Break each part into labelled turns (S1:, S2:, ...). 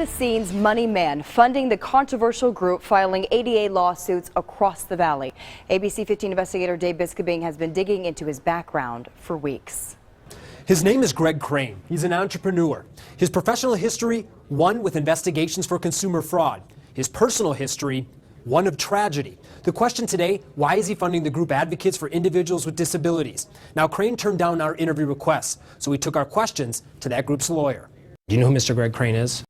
S1: the scenes money man funding the controversial group filing ADA lawsuits across the valley. ABC 15 investigator Dave Biskobing has been digging into his background for weeks.
S2: His name is Greg Crane. He's an entrepreneur. His professional history, one with investigations for consumer fraud. His personal history, one of tragedy. The question today, why is he funding the group Advocates for Individuals with Disabilities? Now, Crane turned down our interview requests, so we took our questions to that group's lawyer. Do you know who Mr. Greg Crane is?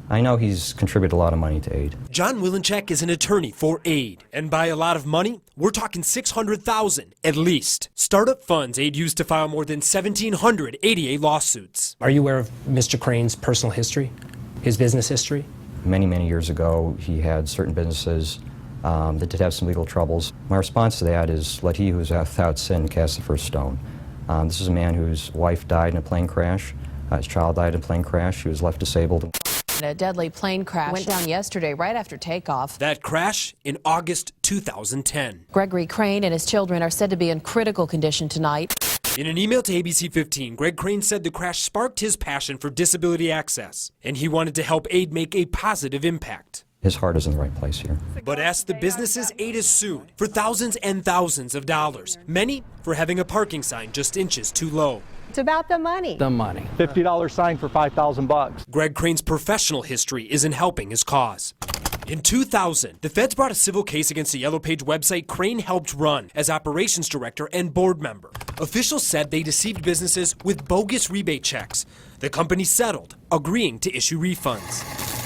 S3: I know he's contributed a lot of money to AID.
S2: John Wilenchek is an attorney for AID. And by a lot of money, we're talking $600,000 at least. Startup funds AID used to file more than 1,700 ADA lawsuits. Are you aware of Mr. Crane's personal history? His business history?
S3: Many, many years ago, he had certain businesses that did have some legal troubles. My response to that is, let he who is without sin cast the first stone. This is a man whose wife died in a plane crash. His child died in a plane crash. He was left disabled.
S4: A deadly plane crash went down yesterday right after takeoff.
S2: That crash in August 2010.
S4: Gregory Crane and his children are said to be in critical condition tonight.
S2: In an email to ABC 15, Greg Crane said the crash sparked his passion for disability access, and he wanted to help AID make a positive impact.
S3: His heart is in the right place here.
S2: But ask the businesses AID has sued for thousands and thousands of dollars, many for having a parking sign just inches too low.
S5: It's about the money.
S6: The money.
S7: $50 sign for $5,000.
S2: Greg Crane's professional history isn't helping his cause. In 2000, the feds brought a civil case against the Yellow Page website Crane helped run as operations director and board member. Officials said they deceived businesses with bogus rebate checks. The company settled, agreeing to issue refunds.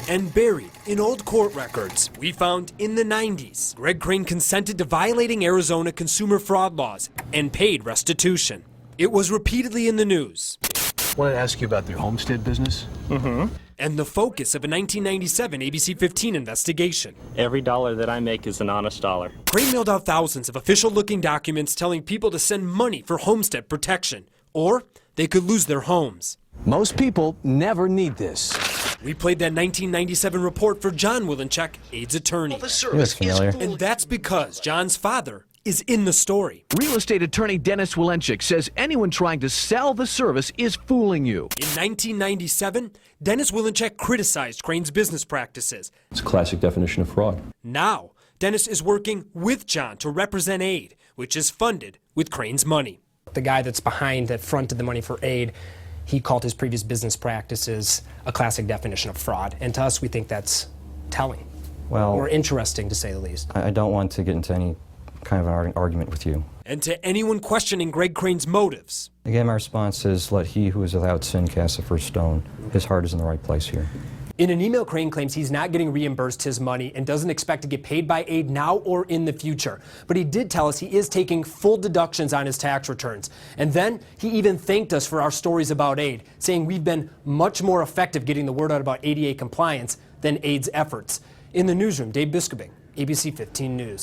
S2: And buried in old court records we found in the 90s, Greg Crane consented to violating Arizona consumer fraud laws and paid restitution. It was repeatedly in the news.
S6: I wanted to ask you about the homestead business.
S2: And the focus of a 1997 ABC 15 investigation.
S8: Every dollar that I make is an honest dollar.
S2: Crane mailed out thousands of official-looking documents telling people to send money for homestead protection, or they could lose their homes.
S6: Most people never need this.
S2: We played that 1997 report for John Wilenchek, AID's attorney.
S3: He was familiar.
S2: And that's because John's father is in the story.
S9: Real estate attorney Dennis Wilenchek says anyone trying to sell the service is fooling you.
S2: In 1997, Dennis Wilenchek criticized Crane's business practices.
S10: It's a classic definition of fraud.
S2: Now, Dennis is working with John to represent AID, which is funded with Crane's money. The guy that's behind that fronted the money for AID, he called his previous business practices a classic definition of fraud. And to us, we think that's telling.
S3: Well,
S2: or interesting, to say the least.
S3: I don't want to get into any kind of an argument with you.
S2: And to anyone questioning Greg Crane's motives.
S3: Again, my response is, let he who is without sin cast the first stone. His heart is in the right place here.
S2: In an email, Crane claims he's not getting reimbursed his money and doesn't expect to get paid by AID now or in the future. But he did tell us he is taking full deductions on his tax returns. And then he even thanked us for our stories about AID, saying we've been much more effective getting the word out about ADA compliance than AID's efforts. In the newsroom, Dave Biskobing, ABC 15 News.